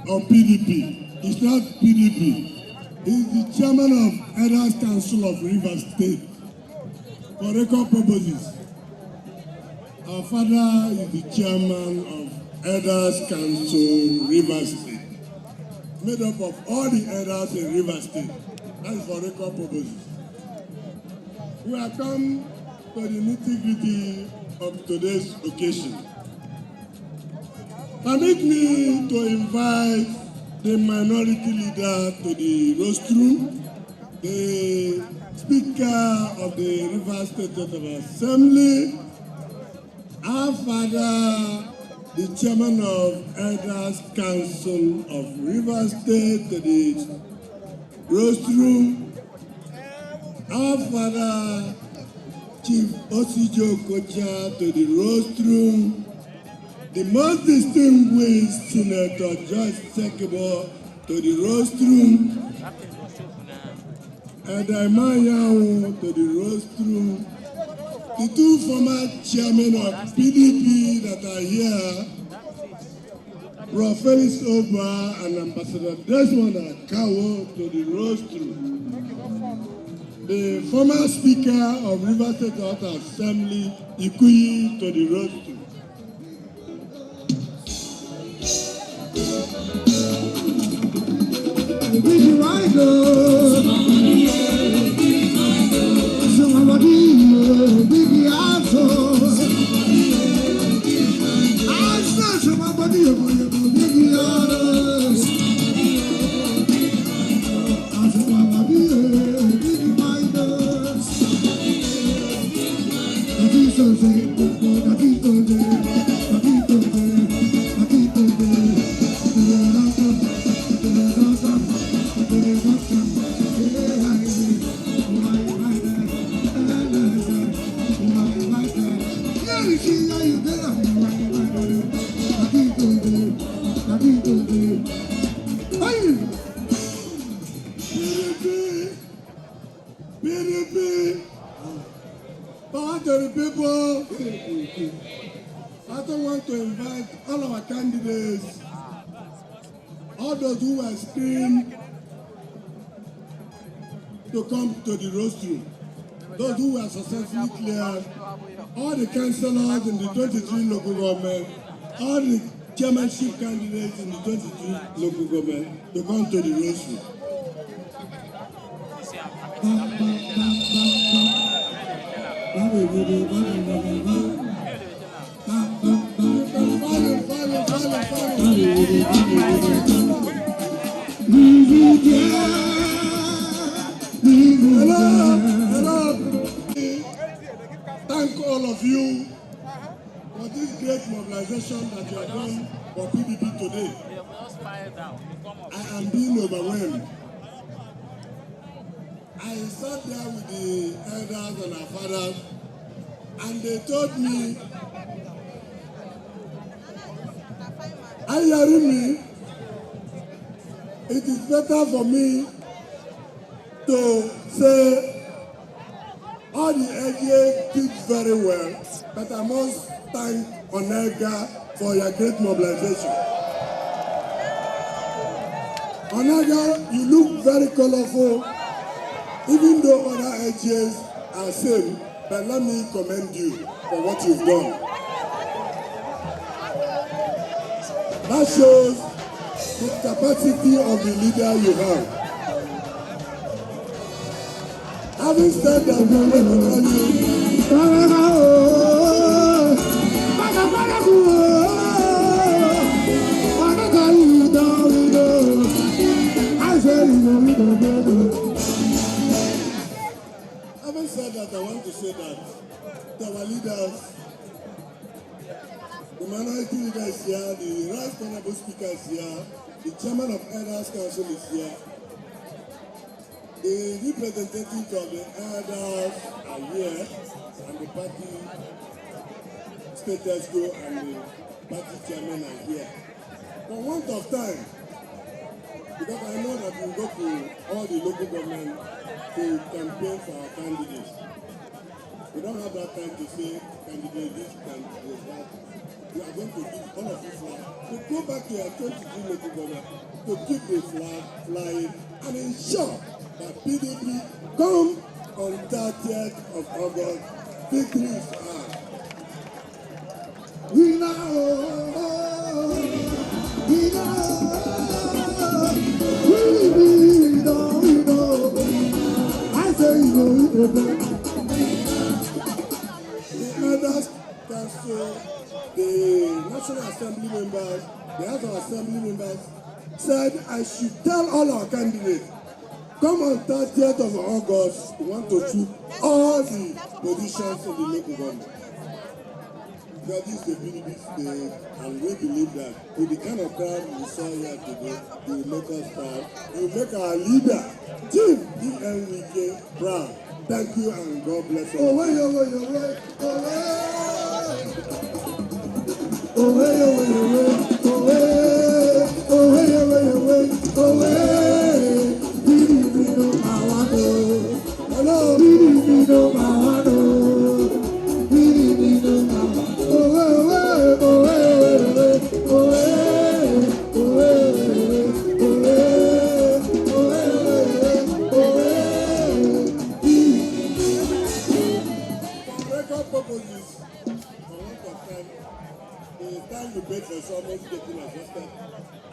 of PDP. It's not PDP. He's the chairman of Elders Council of Rivers State. For record purposes, our father is the chairman of Elders Council Rivers State, made up of all the elders in Rivers State. That is for record purposes. We have come to the nitty-gritty of today's occasion. Permit me to invite the minority leader to the rostrum, the Speaker of the Rivers State Assembly, our father, the Chairman of Elders Council of Rivers State, to the rostrum, our father, Chief Osijo Kocha, to the rostrum, the most distinguished Senator George Sekebo to the rostrum, and Amaewhule to the rostrum, the two former chairmen of PDP that are here, Prof. Felix Oba and Ambassador Desmond Akawo to the rostrum, the former Speaker of Rivers State Assembly, Ikuyi, to the rostrum. Big Rider, somebody, big asshole. I said somebody, big asshole. Somebody, big Rider. PDP, power to the people. I don't want to invite all our candidates, all those who were screened, to come to the rostrum. Those who were successfully cleared, all the councillors in the 23 local government, all the chairmanship candidates in the 23 local government, to come to the rostrum. Hello. Thank all of you for this great mobilization that you have done for PDP today. I am being overwhelmed. I sat there with the elders and our fathers, and they told me, are you hearing me? It is better for me to say all the AGA did very well, but I must thank Onega for your great mobilization. Onega, you look very colorful, even though other AGAs are same, but let me commend you for what you've done. That shows the capacity of the leader you have. Having said that, I'm going to tell you, having said that, I want to say that our leaders, the man minority leader is here, the Right Honorable Speaker is here, the Chairman of Elders Council is here, the representatives of the elders are here, and the party status quo and the party chairman are here. For want of time, because I know that we go to all the local government to campaign for our candidates. We don't have that time to say candidate this, candidate that. We are going to give all of you flag. To go back to your 23 local government to keep the flag flying and ensure that PDP come on 30th of August. Victory is ours. We know. I say you know. The elders council, the National Assembly members, the House of Assembly members said I should tell all our candidates, come on 30th of August, we want to choose all the positions in the local government. Because this is the PDP state, and we believe that with the kind of crowd we saw here today, it will make us proud. It will make our leader, Chief Wike, proud. Thank you and God bless you.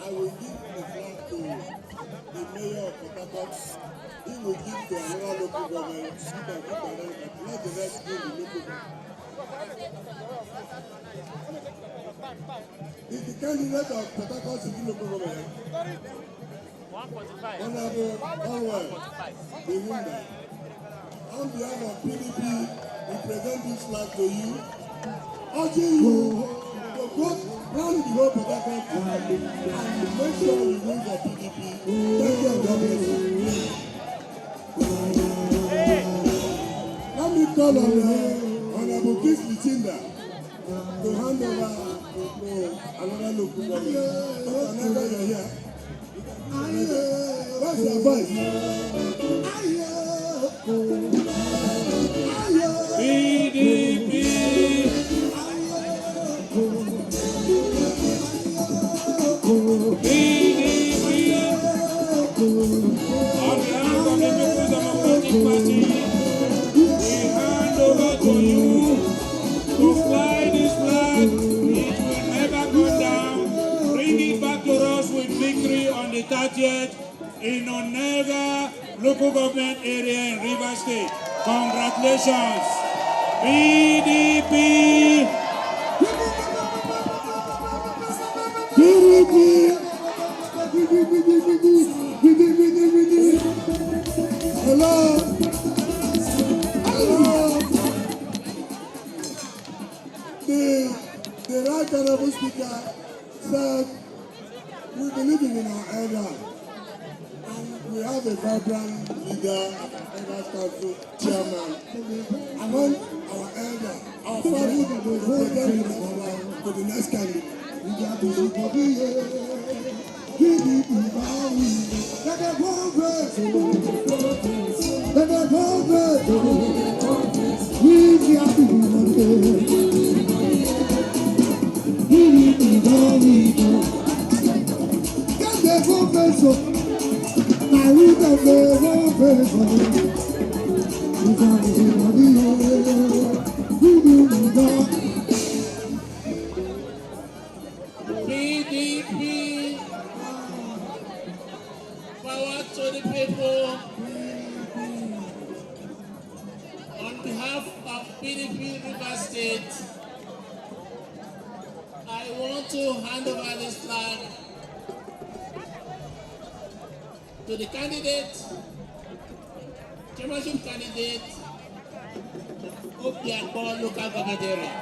I will give the flag to the mayor of Port. He will give to another local government. Let the rest give the local government. Is the candidate of Port City local government? 145. Honorable Orwell, the winner. On behalf of PDP, we present this flag to you, urging you to vote round the whole Port and make sure you win for PDP. Thank you and God bless you. Let me call on Honorable Kingsley Chinda to hand over to another local government. Whenever you're here, what's your voice? PDP. On behalf of the People's Democratic Party, we hand over to you to fly this flag. It will never go down. Bring it back to us with victory on the 30th in Onega local government area in Rivers State. Congratulations, PDP. Hello. The Right Honorable Speaker said we believe in our elder, and we have a vibrant leader, Elders Council Chairman. Among our elder, our family will present to the next candidate. PDP, power to the people. On behalf of PDP Rivers State, I want to hand over this flag to the candidate, chairmanship candidate of the local government area.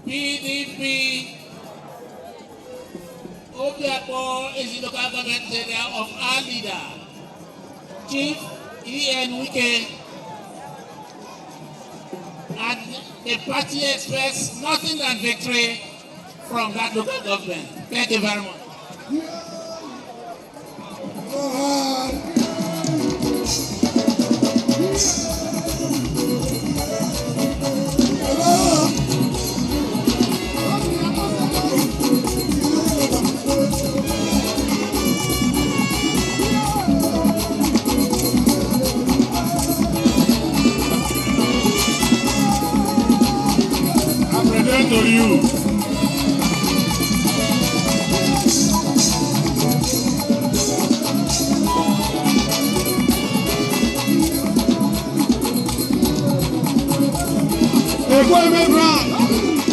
PDP Obiakpo is the local government area of our leader, Chief Wike, and the party expects nothing than victory from that local government. Thank you very much. To you.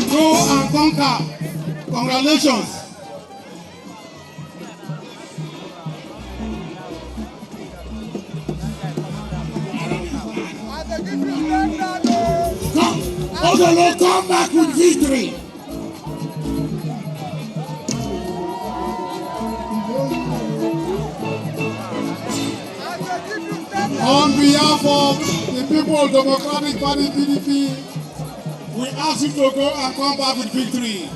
Go and conquer. Congratulations. Ogolo, come back with victory. On behalf of the People's Democratic Party PDP, we ask you to go and come back with victory.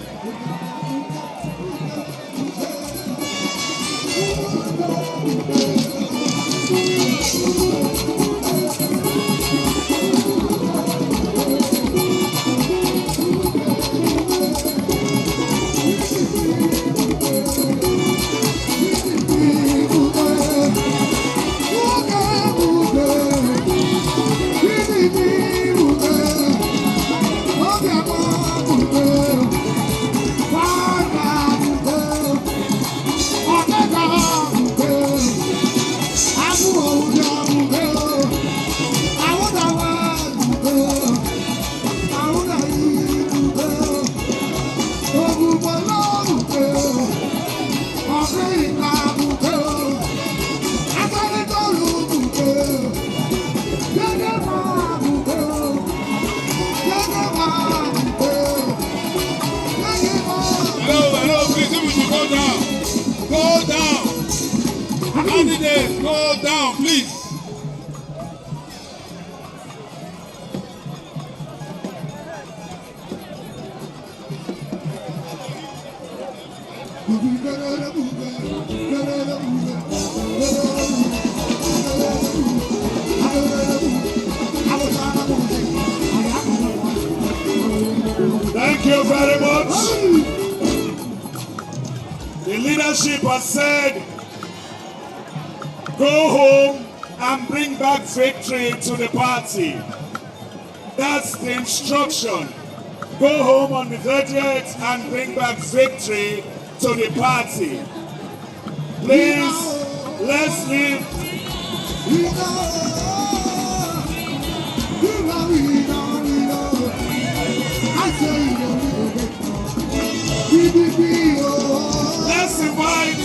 Candidates, go down, please. Thank you very much. The leadership has said, go home and bring back victory to the party. That's the instruction. Go home on the 30th and bring back victory to the party. Please, let's leave. Let's invite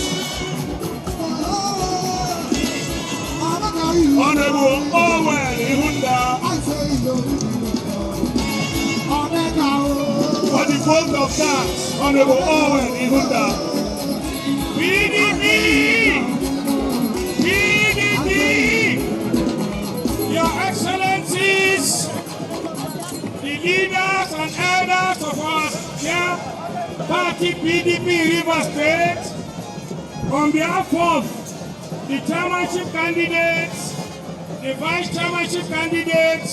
Honorable Omoyele for the vote of thanks. Honorable Omoyele PDP! PDP! Your Excellencies, the leaders and elders of our party PDP River State, on behalf of the chairmanship candidates, the vice chairmanship candidates,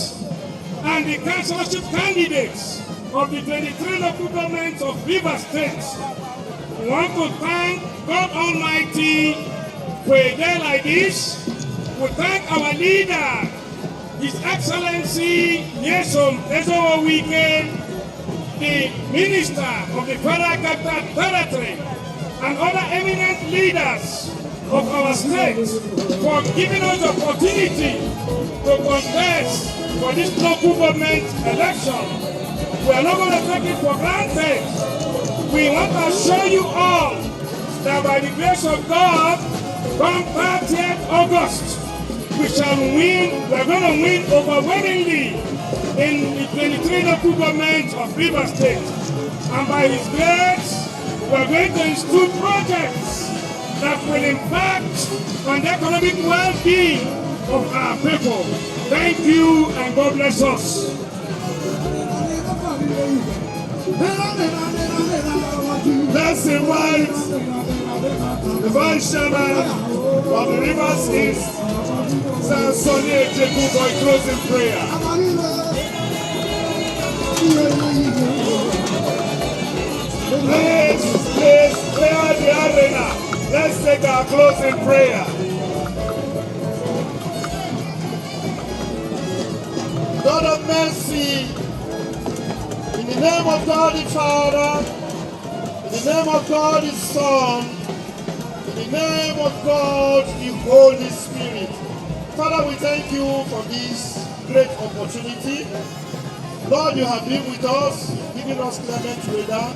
and the councillorship candidates of the 23 local governments of River State, we want to thank God Almighty for a day like this. We thank our leader, His Excellency Nyesom the Minister of the Federal Capital Territory, and other eminent leaders of our state for giving us the opportunity to contest for this local government election. We are not going to take it for granted. We want to show you all that by the grace of God, come 30th August trust we shall win. We're going to win overwhelmingly in the 23 local governments of Rivers State. And by His grace, we're going to institute projects that will impact on the economic well-being of our people. Thank you and God bless us. Let's invite the Vice Chairman of the Rivers East, Sir Sonny Atiku, for a closing prayer. Please clear the arena. Let's take our closing prayer. God of mercy, in the name of God the Father, in the name of God the Son, in the name of God the Holy Spirit. Father, we thank you for this great opportunity. Lord, you have been with us, giving us clement weather.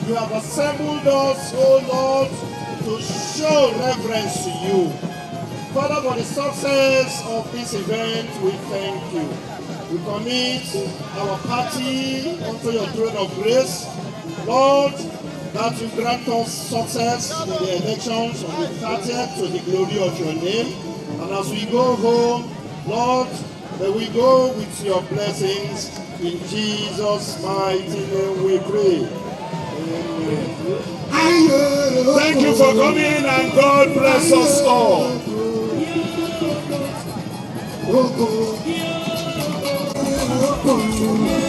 You have assembled us, oh Lord, to show reverence to you. Father, for the success of this event, we thank you. We commit our party unto your throne of grace. Lord, that you grant us success in the elections on the 30th to the glory of your name. And as we go home, Lord, may we go with your blessings. In Jesus' mighty name we pray. Amen. Thank you for coming and God bless us all. Oh,